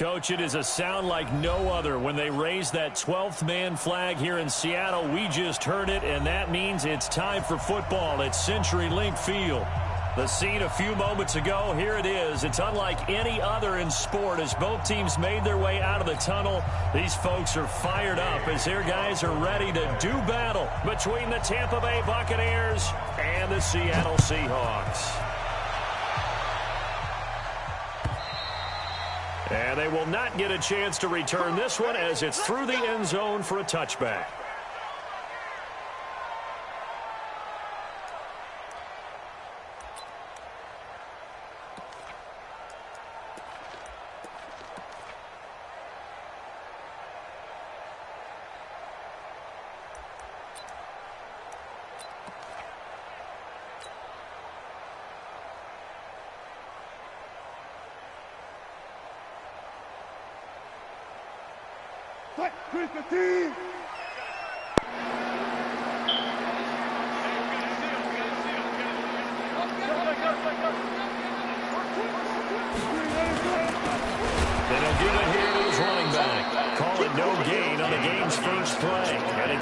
Coach, it is a sound like no other when they raise that 12th man flag here in Seattle. We just heard it, and that means it's time for football at CenturyLink Field. The scene a few moments ago, here it is. It's unlike any other in sport as both teams made their way out of the tunnel. These folks are fired up as their guys are ready to do battle between the Tampa Bay Buccaneers and the Seattle Seahawks. And they will not get a chance to return this one as it's through the end zone for a touchback.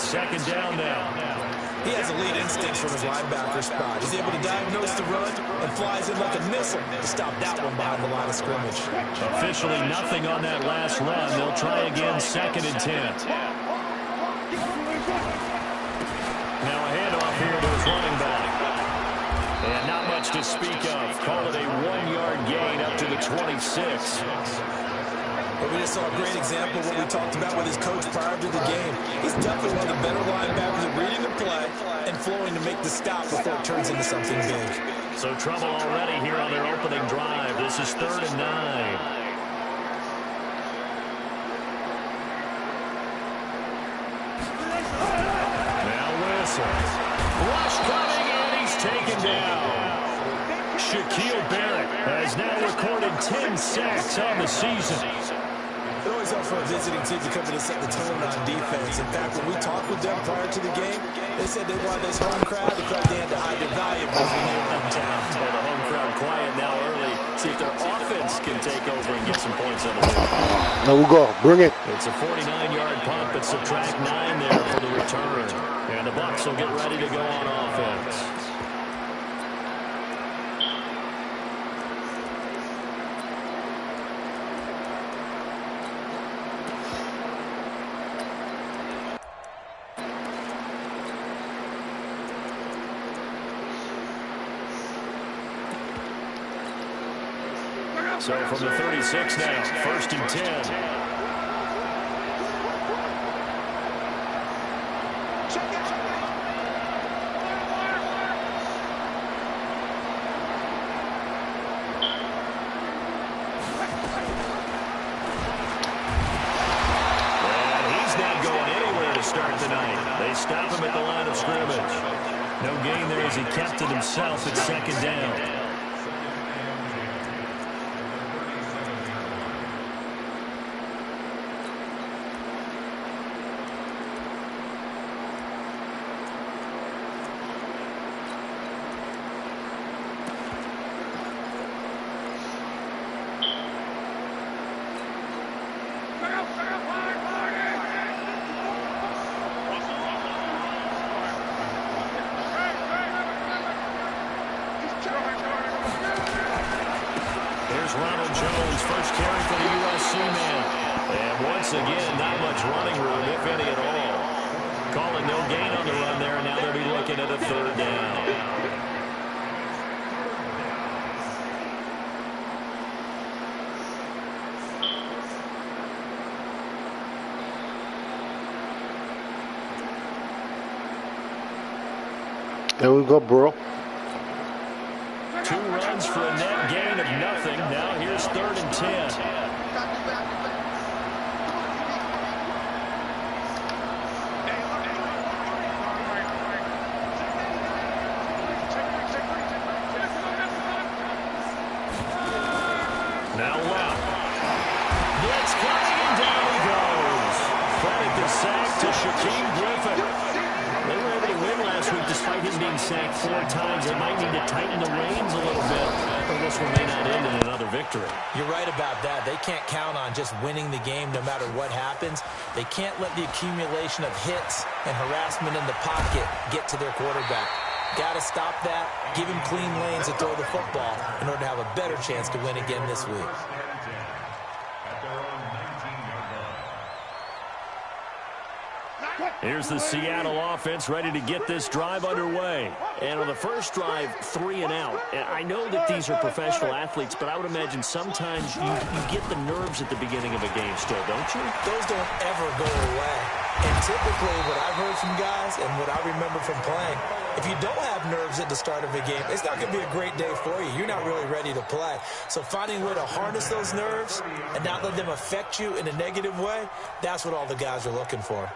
Second down now. He has elite instincts from his linebacker spot. He's able to diagnose the run and flies in like a missile to stop that one behind the line of scrimmage. Officially nothing on that last run. They'll try again, 2nd and 10. Now a handoff here to his running back. And not much to speak of. Call it a 1-yard gain up to the 26. But we just saw a great example of what we talked about with his coach prior to the game. He's definitely one of the better linebackers at reading the play and flowing to make the stop before it turns into something big. So trouble already here on their opening drive. This is 3rd and 9. Now Wilson. Rush coming, and he's taken down. Shaquille Barrett has now recorded 10 sacks on the season. It always helps for a visiting team to come in and set the tone on defense. In fact, when we talked with them prior to the game, they said they wanted this home crowd to felt they had to hide their valuables when they were hometown. Well, the home crowd quiet now early. See if their offense can take over and get some points on the board. There we go. Bring it. It's a 49-yard punt, but subtract 9 there for the return. And the Bucs will get ready to go on offense. So from the 36 now, 1st and 10. And he's not going anywhere to start the night. They stop him at the line of scrimmage. No gain there as he kept it himself at 2nd down. Again, not much running room, if any at all. Calling no gain on the run there, and now they'll be looking at a 3rd down. There we go, bro. 2 runs for a net gain of nothing. Now here's 3rd and 10. Now left. Blitz coming, and down he goes. Credit the sack to Shaquille Griffin. They were able to win last week despite him being sacked 4 times. They might need to tighten the reins a little bit. this one may not end in another victory. You're right about that. They can't count on just winning the game no matter what happens. They can't let the accumulation of hits and harassment in the pocket get to their quarterback. Got to stop that, give him clean lanes to throw the football in order to have a better chance to win again this week. Here's the Seattle offense ready to get this drive underway. And on the first drive, 3 and out. And I know that these are professional athletes, but I would imagine sometimes you get the nerves at the beginning of a game still, don't you? Those don't ever go away. And typically what I've heard from guys and what I remember from playing, if you don't have nerves at the start of a game, it's not going to be a great day for you. You're not really ready to play. So finding a way to harness those nerves and not let them affect you in a negative way, that's what all the guys are looking for.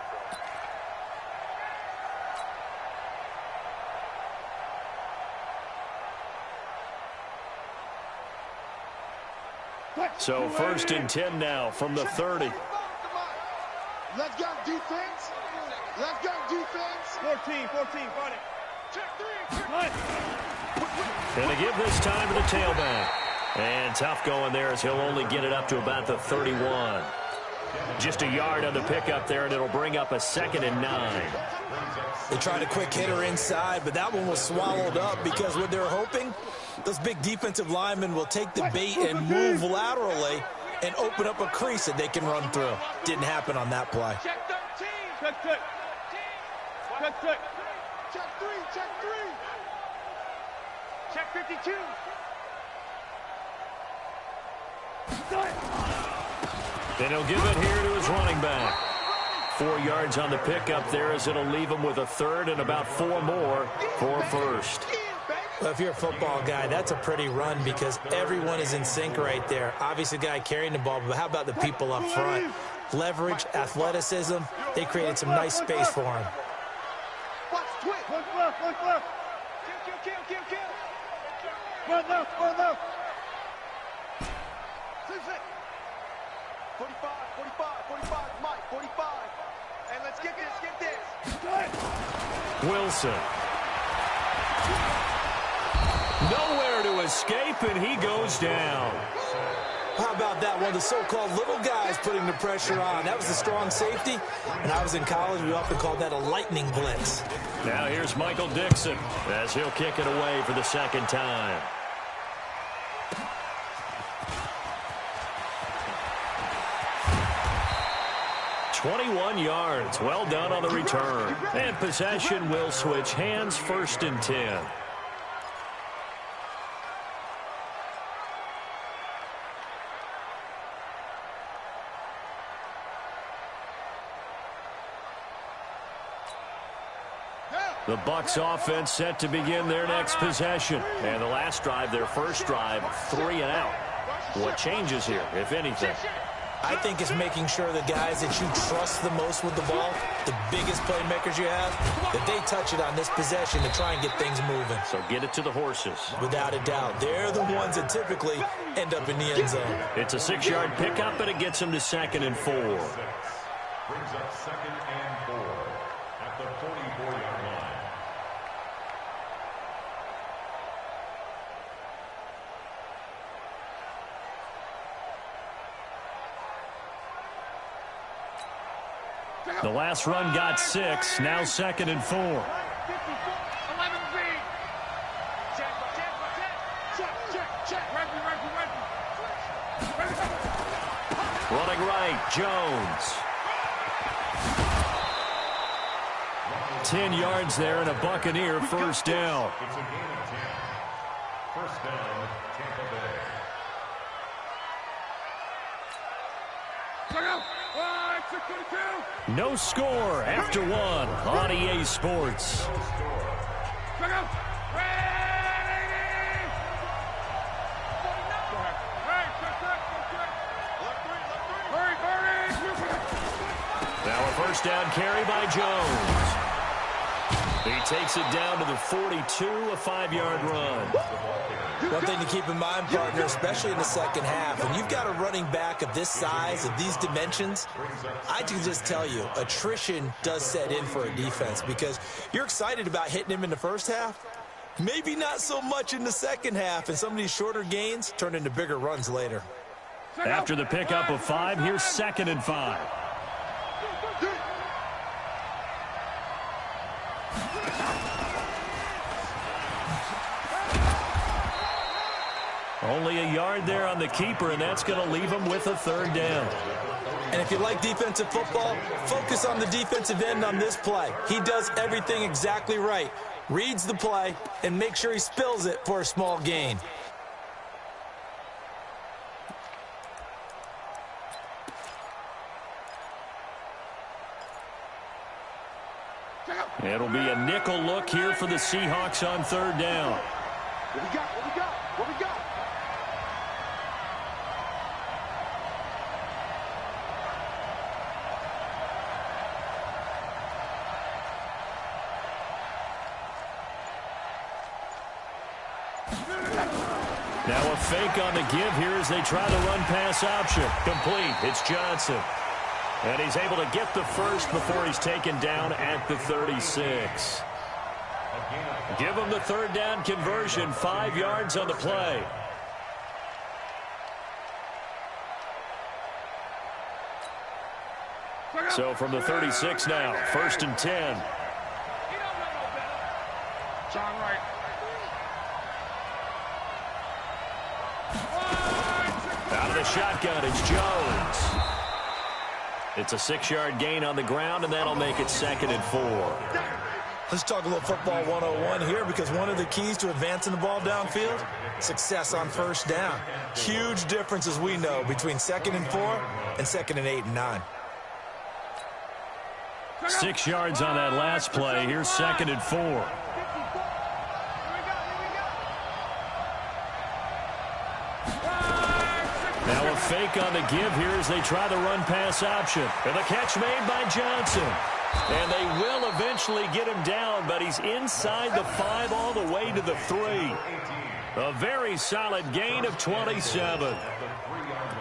So 1st and 10 now from the 30. Let's go defense. Let's go defense. 14, got it. Check 3. Going to give this time to the tailback. And tough going there as he'll only get it up to about the 31. Just a yard on the pickup there, and it'll bring up a 2nd and 9. They tried a quick hitter inside, but that one was swallowed up because what they're hoping, those big defensive linemen will take the bait and move laterally and open up a crease that they can run through. Didn't happen on that play. Check 13. Check 3. Check 52. And he'll give it here to his running back. 4 yards on the pickup there as it'll leave him with a 3rd and about 4 more for 1st. Well, if you're a football guy, that's a pretty run because everyone is in sync right there. Obviously, the guy carrying the ball, but how about the people up front? Leverage, athleticism, they created some nice space for him. Watch, twitch. One left. Kill. One left. 45, Mike, 45. And let's get this. Wilson. Nowhere to escape, and he goes down. How about that? One of the so-called little guys putting the pressure on. That was a strong safety. When I was in college, we often called that a lightning blitz. Now here's Michael Dixon as he'll kick it away for the 2nd time. "21 yards. Well done on the return. And possession will switch hands, 1st and 10. The Bucs offense set to begin their next possession. And the last drive, their first drive, 3 and out. What changes here, if anything? I think it's making sure the guys that you trust the most with the ball, the biggest playmakers you have, that they touch it on this possession to try and get things moving. So get it to the horses. Without a doubt. They're the ones that typically end up in the end zone. It's a 6-yard pickup, and it gets them to 2nd and 4. Brings up 2nd and 4 at the 44-yard line. The last run got 6, now 2nd and 4. 11 Check. Ready. Running right, Jones. 10 yards there and a Buccaneer first down. It's a gain of 10. First down, Tampa Bay. No score after 1 on EA Sports. Now a first down carry by Jones. He takes it down to the 42, a 5-yard run. One thing to keep in mind, partner, especially in the second half, when you've got a running back of this size, of these dimensions, I can just tell you, attrition does set in for a defense because you're excited about hitting him in the first half, Maybe not so much in the second half, and some of these shorter gains turn into bigger runs later. After the pickup of 5, here's 2nd and 5. Only a yard there on the keeper, and that's going to leave him with a 3rd down. And if you like defensive football, focus on the defensive end on this play. He does everything exactly right. Reads the play and make sure he spills it for a small gain. It'll be a nickel look here for the Seahawks on 3rd down. What we got? What we got? What we got? Now a fake on the give here as they try the run-pass option. Complete. It's Johnson. And he's able to get the first before he's taken down at the 36. Give him the 3rd down conversion. 5 yards on the play. So from the 36 now, 1st and 10. John Wright. Out of the shotgun, it's Jones. It's a 6-yard gain on the ground, and that'll make it 2nd and 4. Let's talk a little football 101 here, because one of the keys to advancing the ball downfield, success on 1st down. Huge difference, as we know, between 2nd and 4 and 2nd and 8 and 9. 6 yards on that last play. Here's 2nd and 4. Now a fake on the give here as they try the run-pass option. And the catch made by Johnson. And they will eventually get him down, but he's inside the 5 all the way to the 3. A very solid gain of 27.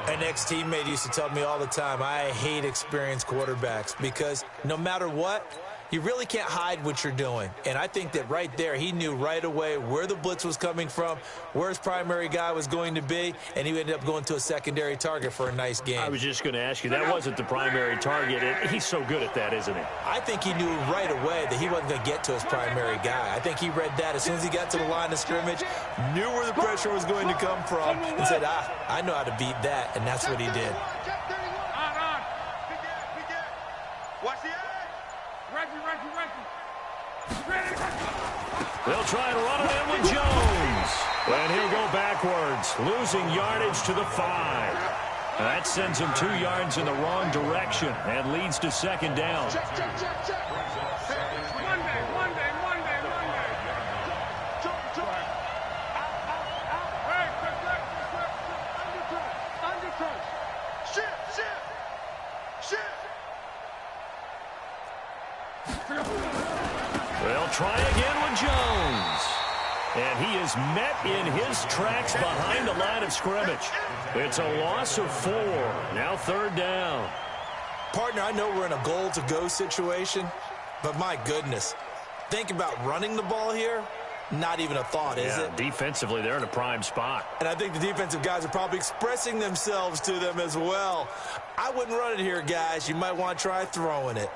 An ex-teammate used to tell me all the time, I hate experienced quarterbacks because no matter what, you really can't hide what you're doing. And I think that right there, he knew right away where the blitz was coming from, where his primary guy was going to be, and he ended up going to a secondary target for a nice game. I was just going to ask you, that wasn't the primary target. He's so good at that, isn't he? I think he knew right away that he wasn't going to get to his primary guy. I think he read that as soon as he got to the line of scrimmage, knew where the pressure was going to come from, and said, I know how to beat that, and that's what he did. Watch the eye. Reggie. They'll try and run it in with Jones. And he'll go backwards, losing yardage to the 5. That sends him 2 yards in the wrong direction and leads to 2nd down. Check. Monday. Undercut. Shift. They'll try again with Jones. And he is met in his tracks behind the line of scrimmage. It's a loss of 4. Now 3rd down. Partner, I know we're in a goal-to-go situation, but my goodness, think about running the ball here. Not even a thought, is it? Defensively, they're in a prime spot. And I think the defensive guys are probably expressing themselves to them as well. I wouldn't run it here, guys. You might want to try throwing it.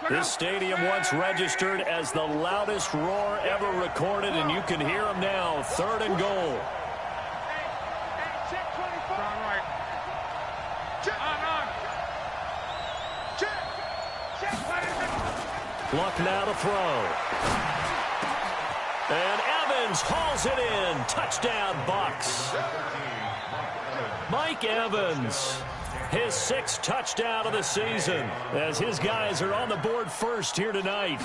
This stadium once registered as the loudest roar ever recorded, and you can hear them now. 3rd and goal. Check 25. John Wright. Check. Luck now to throw. And Evans hauls it in. Touchdown, Bucks. Mike Evans, his 6th touchdown of the season, as his guys are on the board first here tonight.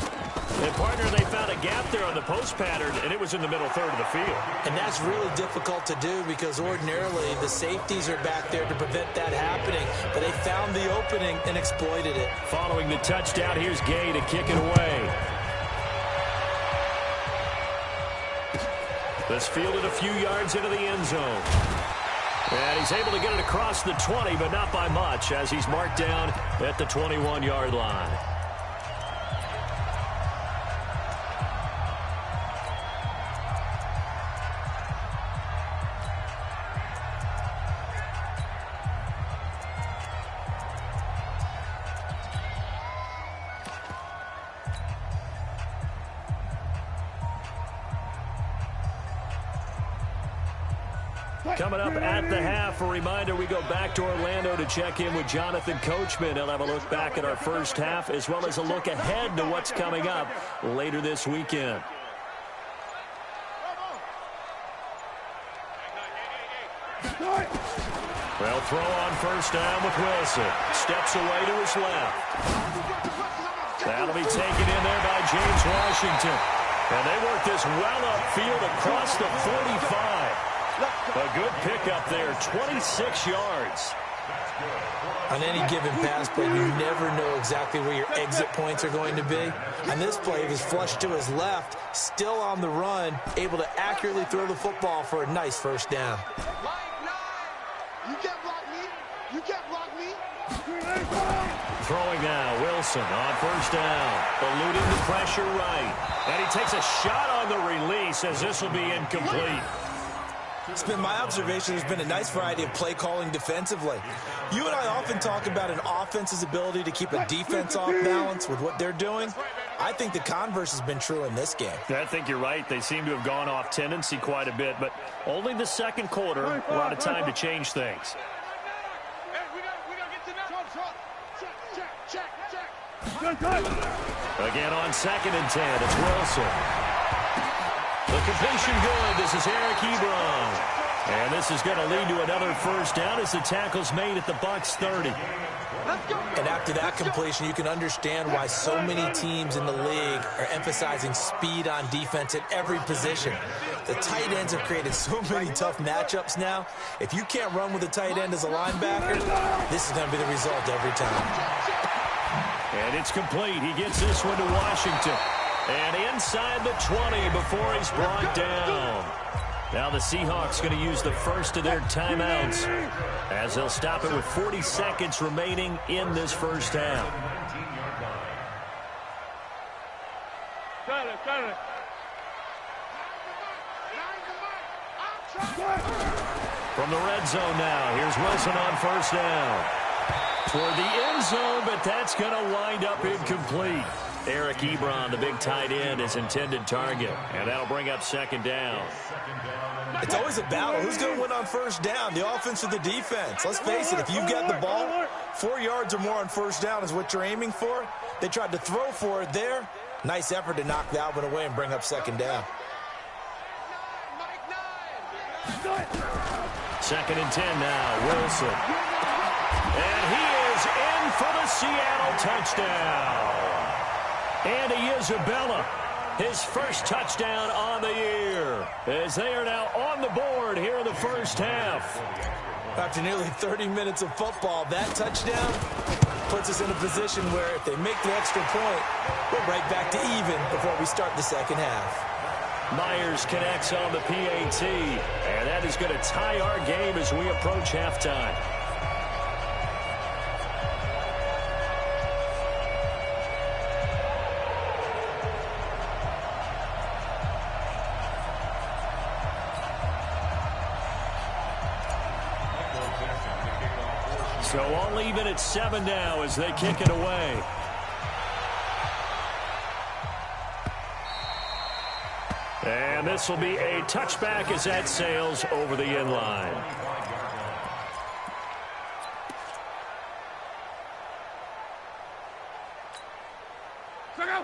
And, partner, they found a gap there on the post pattern, and it was in the middle 3rd of the field. And that's really difficult to do because ordinarily the safeties are back there to prevent that happening. But they found the opening and exploited it. Following the touchdown, here's Gay to kick it away. This fielded a few yards into the end zone. And he's able to get it across the 20, but not by much, as he's marked down at the 21-yard line. Coming up at the half, a reminder, we go back to Orlando to check in with Jonathan Coachman. He'll have a look back at our first half as well as a look ahead to what's coming up later this weekend. Well, throw on first down with Wilson. Steps away to his left. That'll be taken in there by James Washington. And they work this well upfield across the 45. A good pickup there, 26 yards. On any given pass play, you never know exactly where your exit points are going to be. On this play, he was flushed to his left, still on the run, able to accurately throw the football for a nice first down. You can't block me. You can't block me. Throwing now, Wilson on first down. Eluding the pressure right. And he takes a shot on the release as this will be incomplete. It's been my observation there's been a nice variety of play calling defensively. You and I often talk about an offense's ability to keep a defense off balance with what they're doing. I think the converse has been true in this game. I think you're right. They seem to have gone off tendency quite a bit, but only the second quarter, a lot of time to change things. Again on 2nd and 10, it's Wilson. The completion good. This is Eric Ebron. And this is going to lead to another first down as the tackle's made at the Bucs 30. And after that completion, you can understand why so many teams in the league are emphasizing speed on defense at every position. The tight ends have created so many tough matchups now. If you can't run with a tight end as a linebacker, this is going to be the result every time. And it's complete. He gets this one to Washington. And inside the 20 before he's brought down. Now the Seahawks going to use the first of their timeouts as they'll stop it with 40 seconds remaining in this first half. From the red zone now, here's Wilson on first down. Toward the end zone, but that's going to wind up incomplete. Eric Ebron, the big tight end, his intended target. And that'll bring up second down. It's always a battle. Who's going to win on first down, the offense or the defense? Let's face it, if you've got the ball, 4 yards or more on first down is what you're aiming for. They tried to throw for it there. Nice effort to knock that one away and bring up second down. 2nd and 10 now, Wilson. And he is in for the Seattle touchdown. Andy Isabella, his first touchdown on the year, as they are now on the board here in the first half. After nearly 30 minutes of football, that touchdown puts us in a position where if they make the extra point, we're right back to even before we start the second half. Myers connects on the PAT, and that is going to tie our game as we approach halftime. So all even at 7 now as they kick it away. And this will be a touchback as that sails over the end line.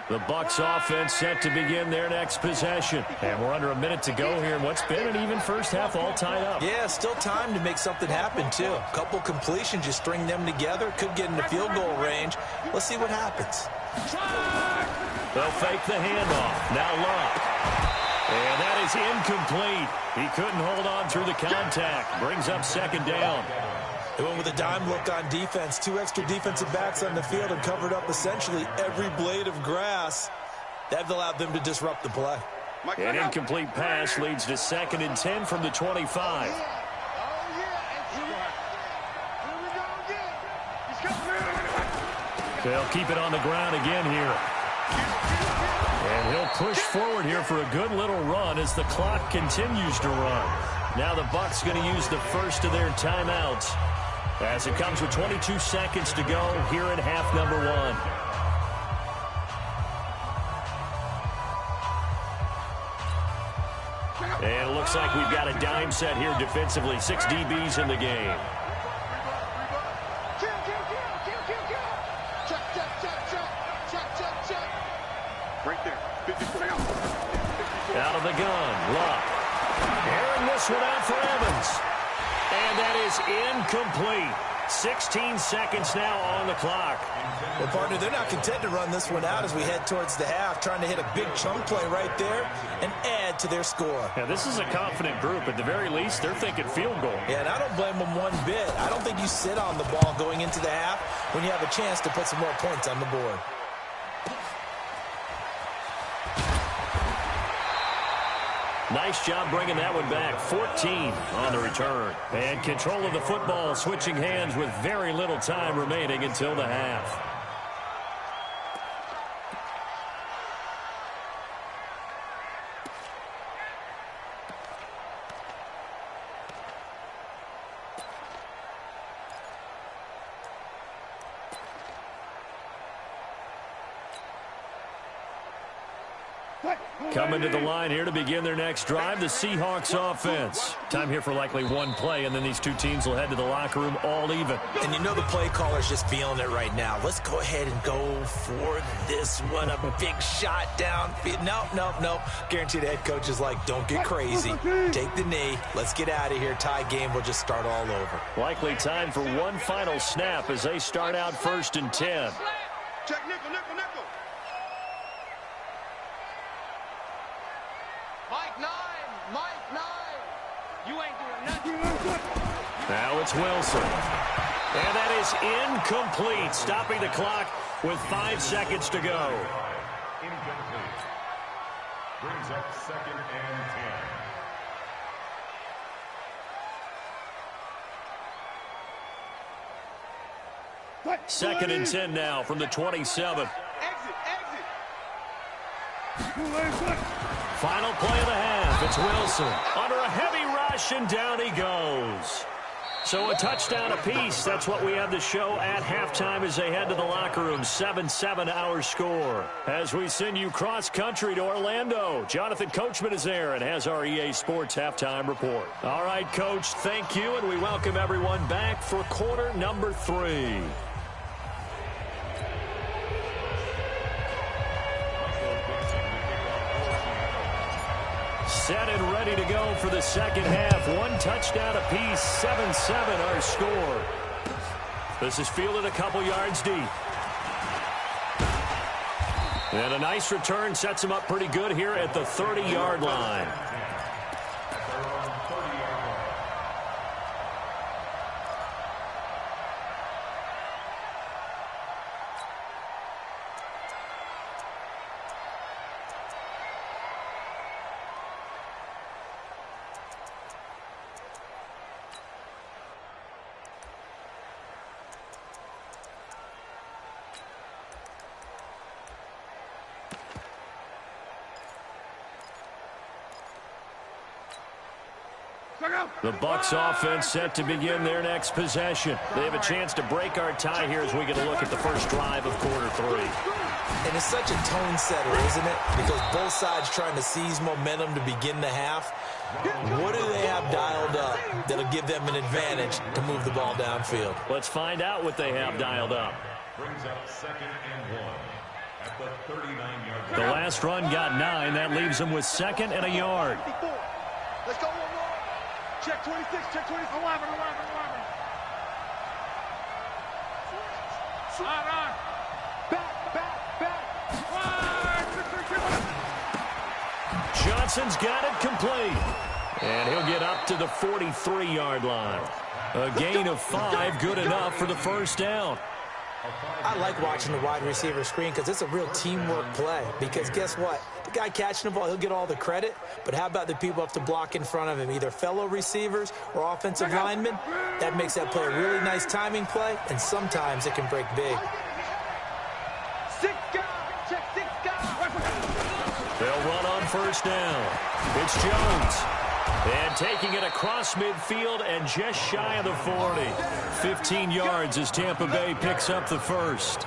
The Bucs offense set to begin their next possession. And we're under a minute to go here in what's been an even first half all tied up. Yeah, still time to make something happen, too. A couple completions, you string them together, could get into field goal range. Let's see what happens. They'll fake the handoff. Now Luck. And that is incomplete. He couldn't hold on through the contact. Brings up second down. They went with a dime look on defense. 2 extra defensive backs on the field and covered up essentially every blade of grass. That allowed them to disrupt the play. An incomplete pass leads to 2nd and 10 from the 25. They'll keep it on the ground again here. And he'll push forward here for a good little run as the clock continues to run. Now the Bucs going to use the first of their timeouts as it comes with 22 seconds to go here in half number 1. And it looks like we've got a dime set here defensively. 6 DBs in the game. Right there. Out of the gun, Luck. Airing this one out for Evans. And that is incomplete. 16 seconds now on the clock. Well, partner, they're not content to run this one out as we head towards the half, trying to hit a big chunk play right there and add to their score. Yeah, this is a confident group. At the very least, they're thinking field goal. Yeah, and I don't blame them one bit. I don't think you sit on the ball going into the half when you have a chance to put some more points on the board. Nice job bringing that one back. 14 on the return. And control of the football switching hands with very little time remaining until the half. Coming to the line here to begin their next drive, the Seahawks offense. Time here for likely one play, and then these two teams will head to the locker room all even. And you know the play caller's just feeling it right now. Let's go ahead and go for this one. A big shot downfield. Nope. Guaranteed the head coach is like, don't get crazy. Take the knee. Let's get out of here. Tie game. We'll just start all over. Likely time for one final snap as they start out 1st and 10. Check nickel. Mike 9. You ain't doing nothing. Now it's Wilson. And that is incomplete, stopping the clock with 5 seconds to go. Incomplete. Brings up 2nd and 10. 2nd and 10 now from the 27. Exit. Final play of the half. It's Wilson under a heavy rush, and down he goes. So a touchdown apiece. That's what we have to show at halftime as they head to the locker room. 7-7 our score. As we send you cross-country to Orlando, Jonathan Coachman is there and has our EA Sports halftime report. All right, Coach, thank you, and we welcome everyone back for quarter number 3. Set and ready to go for the second half. One touchdown apiece, 7-7 our score. This is fielded a couple yards deep. And a nice return sets him up pretty good here at the 30-yard line. The Bucs offense set to begin their next possession. They have a chance to break our tie here as we get a look at the first drive of quarter 3. And it's such a tone setter, isn't it? Because both sides trying to seize momentum to begin the half. What do they have dialed up that'll give them an advantage to move the ball downfield? Let's find out what they have dialed up. Brings up 2nd and 1 at the 39-yard line. The last run got 9. That leaves them with 2nd and a yard. Let's go one more. Check 26. Check 26. 11. Back. Johnson's got it complete. And he'll get up to the 43-yard line. A gain of 5, good enough for the first down. I like watching the wide receiver screen because it's a real teamwork play. Because guess what? The guy catching the ball, he'll get all the credit. But how about the people up to block in front of him, either fellow receivers or offensive linemen? That makes that play a really nice timing play, and sometimes it can break big. They'll run on first down. It's Jones. And taking it across midfield and just shy of the 40. 15 yards as Tampa Bay picks up the first.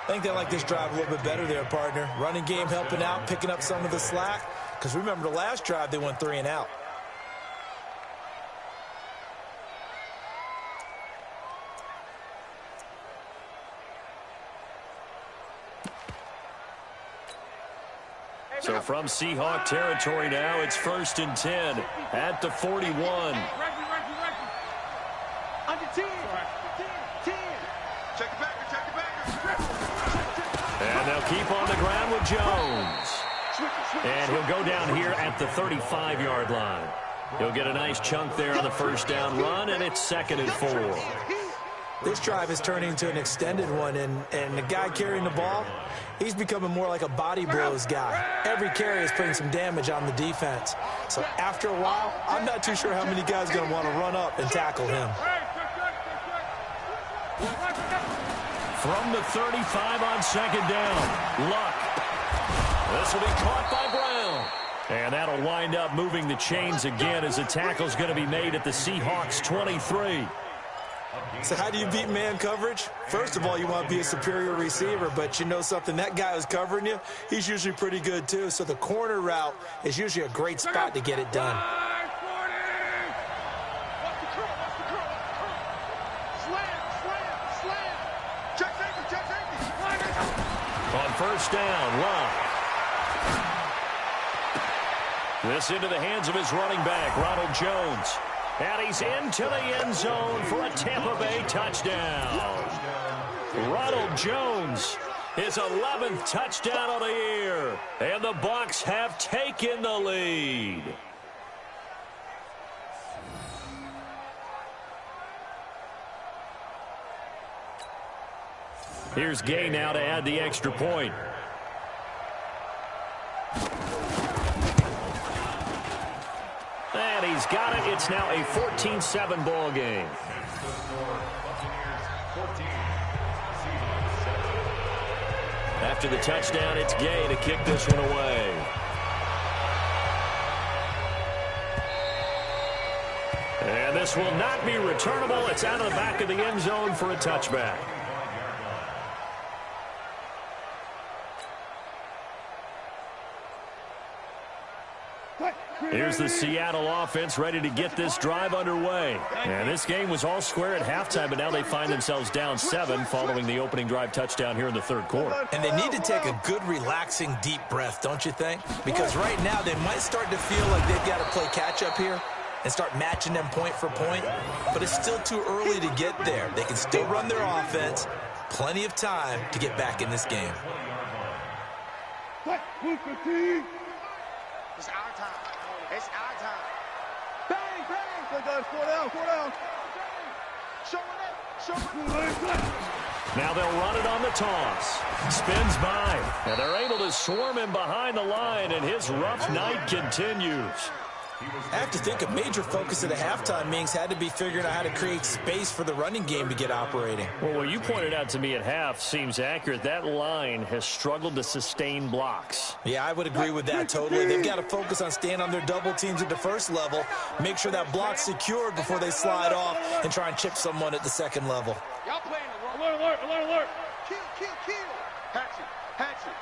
I think they like this drive a little bit better there, partner. Running game helping out, picking up some of the slack. Because remember, the last drive, they went 3 and out. So from Seahawk territory now, it's 1st and 10 at the 41. Under 10. 10. Check it back. And they'll keep on the ground with Jones. And he'll go down here at the 35-yard line. He'll get a nice chunk there on the first down run, and it's 2nd and 4. This drive is turning into an extended one, and the guy carrying the ball, he's becoming more like a body blows guy. Every carry is putting some damage on the defense. So after a while, I'm not too sure how many guys are going to want to run up and tackle him. From the 35 on 2nd down, Luck. This will be caught by Brown. And that'll wind up moving the chains again as the tackle's going to be made at the Seahawks 23. So how do you beat man coverage? First of all, you want to be a superior receiver, but you know something, that guy who's covering you, he's usually pretty good too. So the corner route is usually a great spot to get it done. On first down, Luck. This into the hands of his running back, Ronald Jones. And he's into the end zone for a Tampa Bay touchdown. Ronald Jones, his 11th touchdown of the year. And the Bucs have taken the lead. Here's Gay now to add the extra point. And he's got it. It's now a 14-7 ball game. After the touchdown, it's Gay to kick this one away. And this will not be returnable. It's out of the back of the end zone for a touchback. Here's the Seattle offense ready to get this drive underway. And this game was all square at halftime, but now they find themselves down 7 following the opening drive touchdown here in the 3rd quarter. And they need to take a good, relaxing, deep breath, don't you think? Because right now they might start to feel like they've got to play catch-up here and start matching them point for point. But it's still too early to get there. They can still run their offense. Plenty of time to get back in this game. It's our time. It's our time. Bang, bang. Good guys, 4 down, 4 down. Show it up. Show it up. Now they'll run it on the toss. Spins by. And they're able to swarm him behind the line, and his rough night continues. I have to think a major focus of the halftime meetings had to be figuring out how to create space for the running game to get operating. Well, what you pointed out to me at half seems accurate. That line has struggled to sustain blocks. Yeah, I would agree with that totally. They've got to focus on staying on their double teams at the first level, make sure that block's secured before they slide off and try and chip someone at the second level. Y'all playing alert, alert, alert, alert. Kill, kill, kill. Hatchet, hatchet.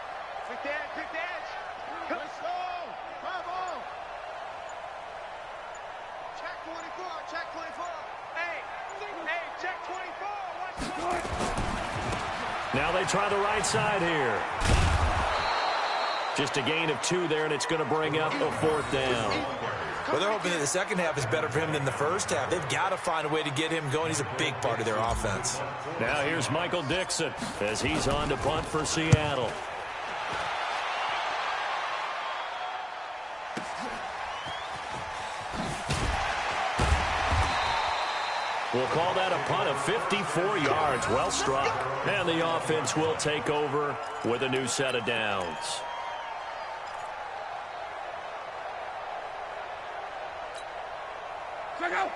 Quick the edge, quick the edge. Let's go. Come on. Check 24, check 24. Hey, check 24. Watch the Now they try the right side here. Just a gain of 2 there, and it's going to bring up a 4th down. Well, they're hoping that the second half is better for him than the first half. They've got to find a way to get him going. He's a big part of their offense. Now here's Michael Dixon as he's on to punt for Seattle. We'll call that a punt of 54 yards. Well struck. And the offense will take over with a new set of downs.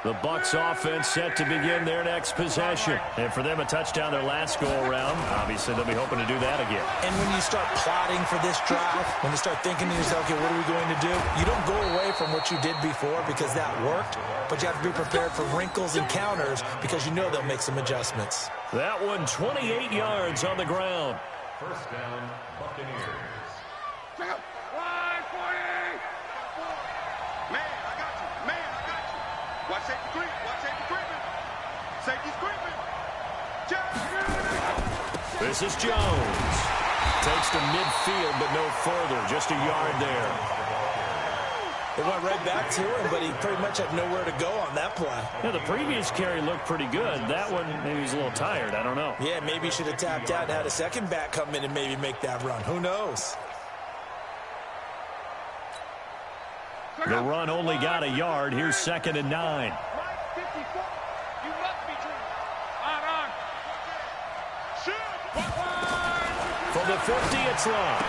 The Bucs offense set to begin their next possession. And for them, a touchdown their last go-around. Obviously, they'll be hoping to do that again. And when you start plotting for this drive, when you start thinking to yourself, okay, what are we going to do? You don't go away from what you did before because that worked, but you have to be prepared for wrinkles and counters because you know they'll make some adjustments. That one, 28 yards on the ground. First down, Buccaneers. Watch safety creep. Watch safety creeping. Safety's creeping. This is Jones. Takes to midfield, but no further. Just a yard there. It went right back to him, but he pretty much had nowhere to go on that play. Yeah, the previous carry looked pretty good. That one, maybe he's a little tired. I don't know. Yeah, maybe he should have tapped out and had a second back come in and maybe make that run. Who knows? The run only got a yard. Here's 2nd and 9. From the 50, it's long.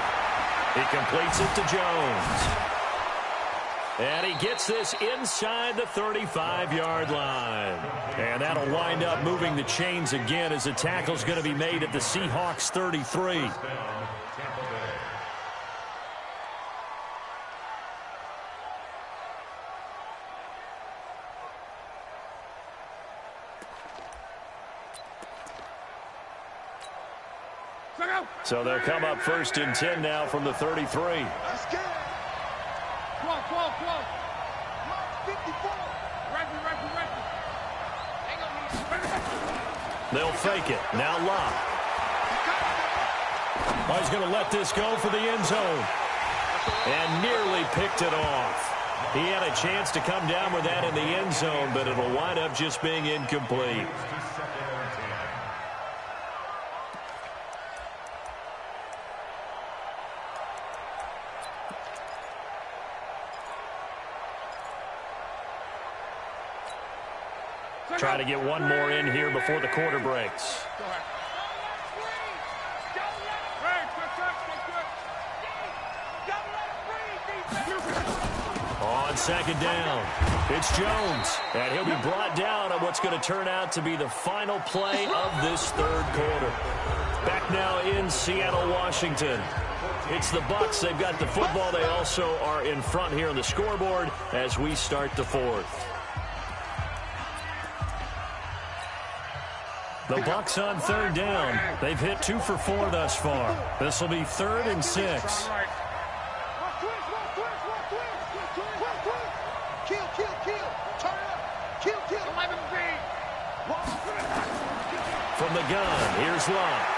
He completes it to Jones. And he gets this inside the 35-yard line. And that'll wind up moving the chains again as the tackle's going to be made at the Seahawks 33. So they'll come up 1st and 10 now from the 33. Come on. 54. They'll fake it. Now Locke. Oh, he's going to let this go for the end zone. And nearly picked it off. He had a chance to come down with that in the end zone, but it'll wind up just being incomplete. Try to get one more in here before the quarter breaks. On 2nd down, it's Jones. And he'll be brought down on what's going to turn out to be the final play of this 3rd quarter. Back now in Seattle, Washington. It's the Bucs. They've got the football. They also are in front here on the scoreboard as we start the 4th. The Bucs on 3rd down. They've hit 2 for 4 thus far. This will be 3rd and 6. From the gun, here's Locke.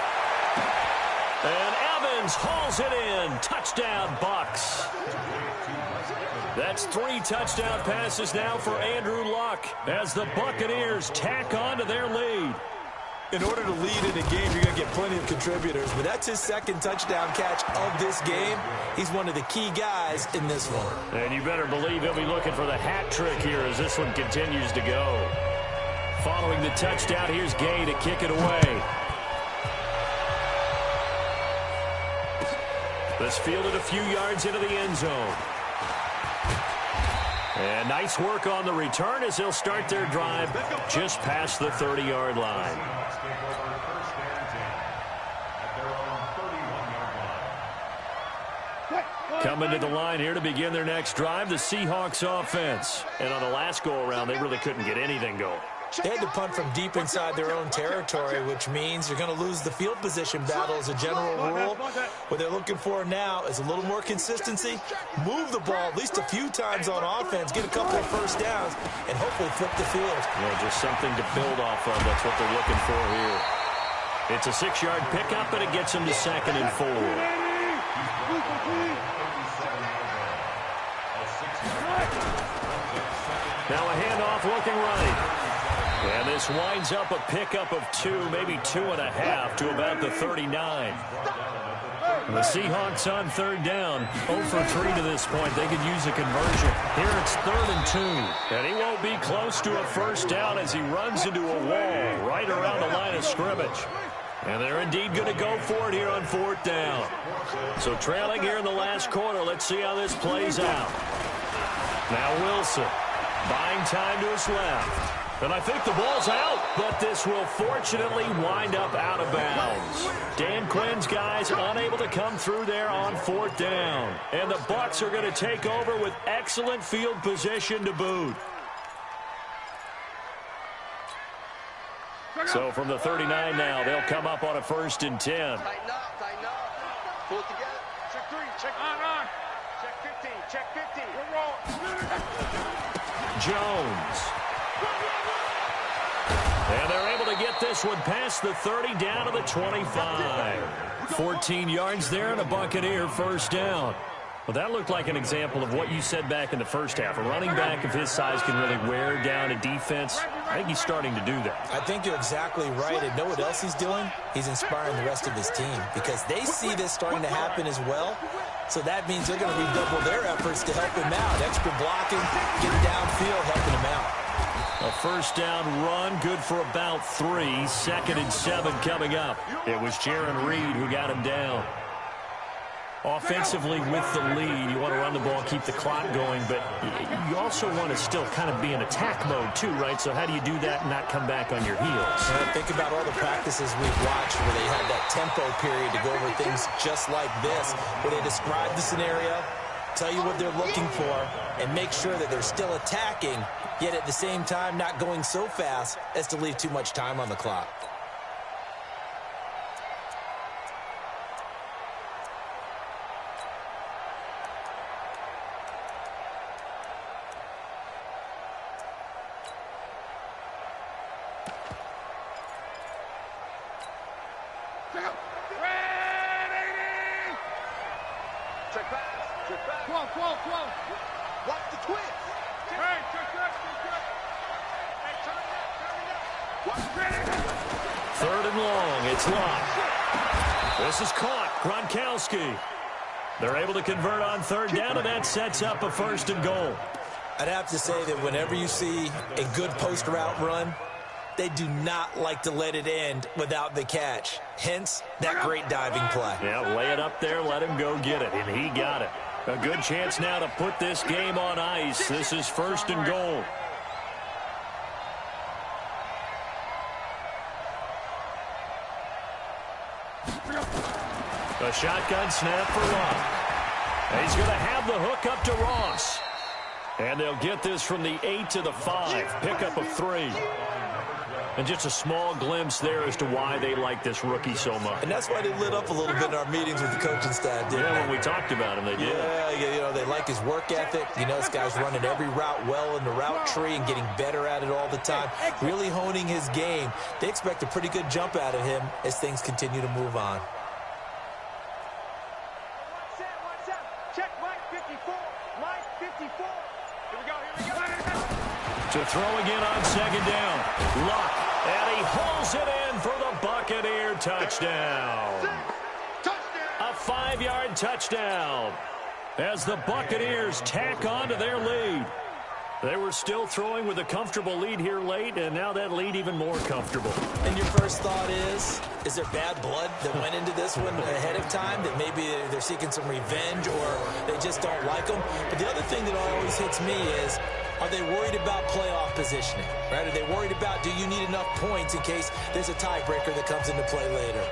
And Evans hauls it in. Touchdown, Bucs. That's 3 touchdown passes now for Andrew Luck as the Buccaneers tack on to their lead. In order to lead in a game, you're going to get plenty of contributors, but that's his 2nd touchdown catch of this game. He's one of the key guys in this one. And you better believe he'll be looking for the hat trick here as this one continues to go. Following the touchdown, here's Gay to kick it away. This fielded a few yards into the end zone. And nice work on the return as they'll start their drive just past the 30-yard line. Coming to the line here to begin their next drive, the Seahawks offense. And on the last go-around, they really couldn't get anything going. They had to punt from deep inside their own territory, which means you're going to lose the field position battle as a general rule. What they're looking for now is a little more consistency, move the ball at least a few times on offense, get a couple of first downs, and hopefully flip the field. Yeah, just something to build off of. That's what they're looking for here. It's a 6-yard pickup, and it gets them to 2nd and 4. Now a handoff looking right. And this winds up a pickup of 2, maybe 2.5 to about the 39. The Seahawks on third down. 0 for 3 to this point. They could use a conversion. Here it's 3rd and 2. And he won't be close to a first down as he runs into a wall right around the line of scrimmage. And they're indeed going to go for it here on 4th down. So trailing here in the last quarter. Let's see how this plays out. Now Wilson buying time to his left. And I think the ball's out, but this will fortunately wind up out of bounds. Dan Quinn's guys unable to come through there on 4th down. And the Bucs are going to take over with excellent field position to boot. So from the 39 now, they'll come up on a 1st and 10. Tighten up, tighten up. Pull it together. Check 3, check on. Check 15, check 50. We're wrong. Jones. And they're able to get this one past the 30 down to the 25. 14 yards there and a Buccaneer first down. Well, that looked like an example of what you said back in the first half. A running back of his size can really wear down a defense. I think he's starting to do that. I think you're exactly right. And know what else he's doing? He's inspiring the rest of his team because they see this starting to happen as well. So that means they're going to redouble their efforts to help him out. Extra blocking, getting downfield, helping him out. A first down run, good for about 3. 2nd and 7 coming up. It was Jaron Reed who got him down. Offensively with the lead, you want to run the ball, keep the clock going, but you also want to still kind of be in attack mode too, right? So how do you do that and not come back on your heels? Think about all the practices we've watched where they had that tempo period to go over things just like this, where they describe the scenario, tell you what they're looking for, and make sure that they're still attacking, yet at the same time not going so fast as to leave too much time on the clock. They're able to convert on 3rd down, and that sets up a 1st and goal. I'd have to say that whenever you see a good post route run, they do not like to let it end without the catch. Hence, that great diving play. Yeah, lay it up there, let him go get it, and he got it. A good chance now to put this game on ice. This is 1st and goal. A shotgun snap for Locke. He's going to have the hook up to Ross. And they'll get this from the 8 to the 5. Pickup of 3. And just a small glimpse there as to why they like this rookie so much. And that's why they lit up a little bit in our meetings with the coaching staff, didn't they? When we talked about him, they did. Yeah, you know, they like his work ethic. You know, this guy's running every route well in the route tree and getting better at it all the time. Really honing his game. They expect a pretty good jump out of him as things continue to move on. To throw again on 2nd down. Luck, and he hauls it in for the Buccaneer touchdown. A 5-yard touchdown as the Buccaneers tack on to their lead. They were still throwing with a comfortable lead here late, and now that lead even more comfortable. And your first thought is there bad blood that went into this one ahead of time, that maybe they're seeking some revenge or they just don't like them? But the other thing that always hits me is, are they worried about playoff positioning? Right? Are they worried about, do you need enough points in case there's a tiebreaker that comes into play later?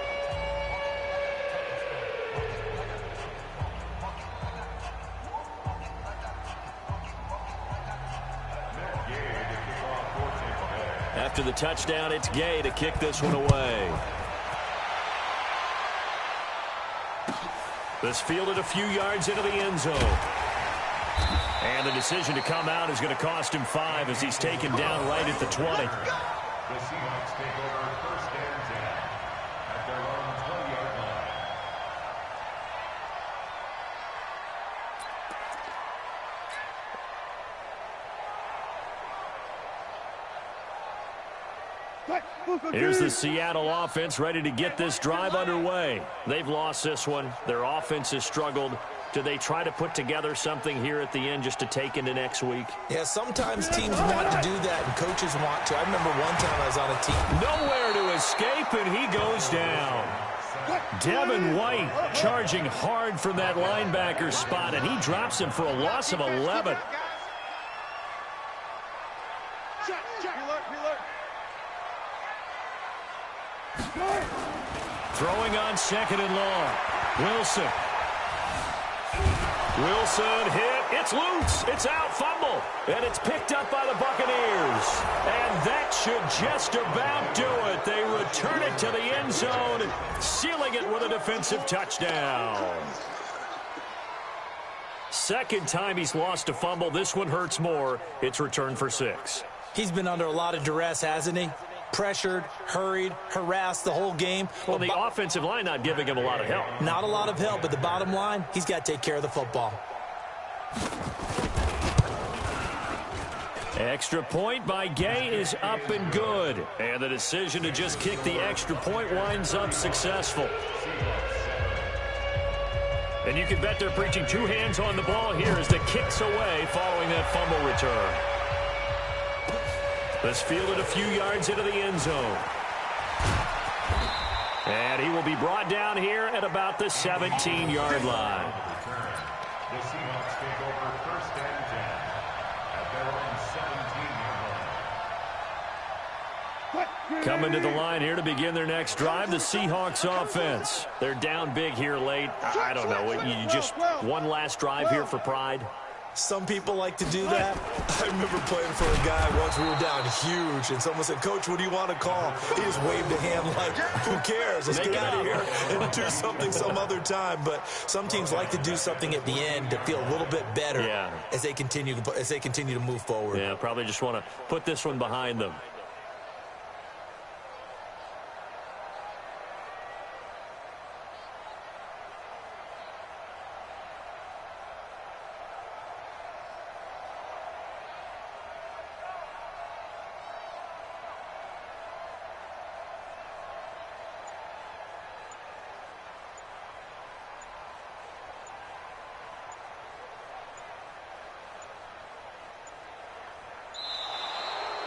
After the touchdown, it's Gay to kick this one away. This fielded a few yards into the end zone. And the decision to come out is going to cost him 5 as he's taken down right at the 20. The Seahawks take over 1st and 10 at their own 20-yard line. Here's the Seattle offense ready to get this drive underway. They've lost this one. Their offense has struggled. Do they try to put together something here at the end just to take into next week? Yeah, sometimes teams want to do that, and coaches want to. I remember one time I was on a team. Nowhere to escape, and he goes down. Devin White charging hard from that linebacker spot, and he drops him for a loss of 11. Throwing on 2nd and long. Wilson hit. It's loose. It's out. Fumble. And it's picked up by the Buccaneers. And that should just about do it. They return it to the end zone, sealing it with a defensive touchdown. Second time he's lost a fumble. This one hurts more. It's returned for 6. He's been under a lot of duress, hasn't he? Pressured, hurried, harassed the whole game. Well, the offensive line not giving him a lot of help. Not a lot of help, but the bottom line, he's got to take care of the football. Extra point by Gay is up and good. And the decision to just kick the extra point winds up successful. And you can bet they're preaching 2 hands on the ball here as the kick's away following that fumble return. Let's field it a few yards into the end zone. And he will be brought down here at about the 17-yard line. The Seahawks take over 1st and 10 at their own 17-yard line. Coming to the line here to begin their next drive, the Seahawks offense. They're down big here late. I don't know. You just one last drive here for pride? Some people like to do that. I remember playing for a guy once. We were down huge, and someone said, "Coach, what do you want to call?" He just waved a hand like, "Who cares? Let's get out of here and do something some other time." But some teams like to do something at the end to feel a little bit better as they continue to move forward. Yeah, probably just want to put this one behind them.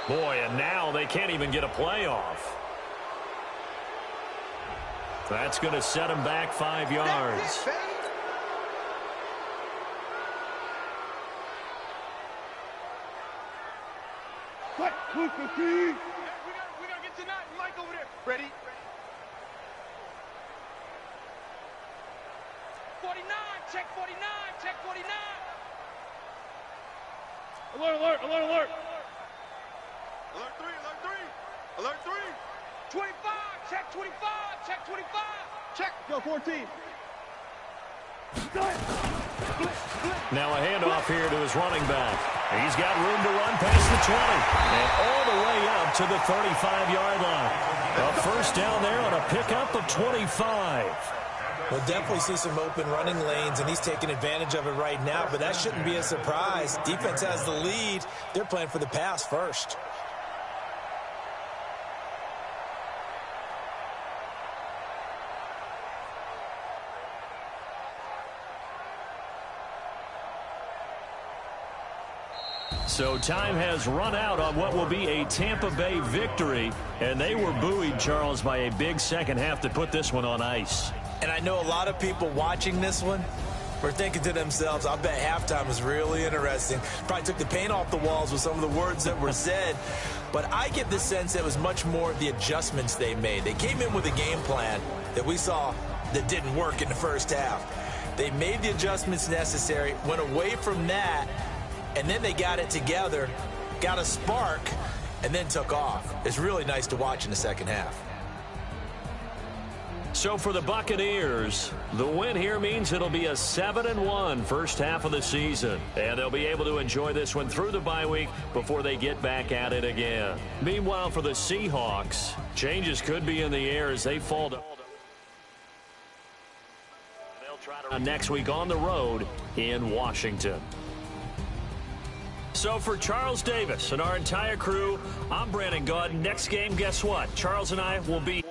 Boy, and now they can't even get a playoff. That's going to set them back 5 yards. We gotta get tonight. Mike over there. Ready? 49. Check 49. Check 49. Alert, alert, alert, alert. Alert 3, alert 3. Alert 3. 25. Check 25. Check 25. Check. Go 14. Now a handoff here to his running back. He's got room to run past the 20 and all the way up to the 35-yard line. A first down there on a pickup of 25. We'll definitely see some open running lanes, and he's taking advantage of it right now, but that shouldn't be a surprise. Defense has the lead. They're playing for the pass first. So time has run out on what will be a Tampa Bay victory, and they were buoyed, Charles, by a big second half to put this one on ice. And I know a lot of people watching this one were thinking to themselves, I bet halftime is really interesting. Probably took the paint off the walls with some of the words that were said. But I get the sense it was much more of the adjustments they made. They came in with a game plan that we saw that didn't work in the first half. They made the adjustments necessary, went away from that, and then they got it together, got a spark, and then took off. It's really nice to watch in the second half. So for the Buccaneers, the win here means it'll be a 7-1 first half of the season. And they'll be able to enjoy this one through the bye week before they get back at it again. Meanwhile, for the Seahawks, changes could be in the air as they fall to... They'll try to next week on the road in Washington. So for Charles Davis and our entire crew, I'm Brandon Gaudin. Next game, guess what? Charles and I will be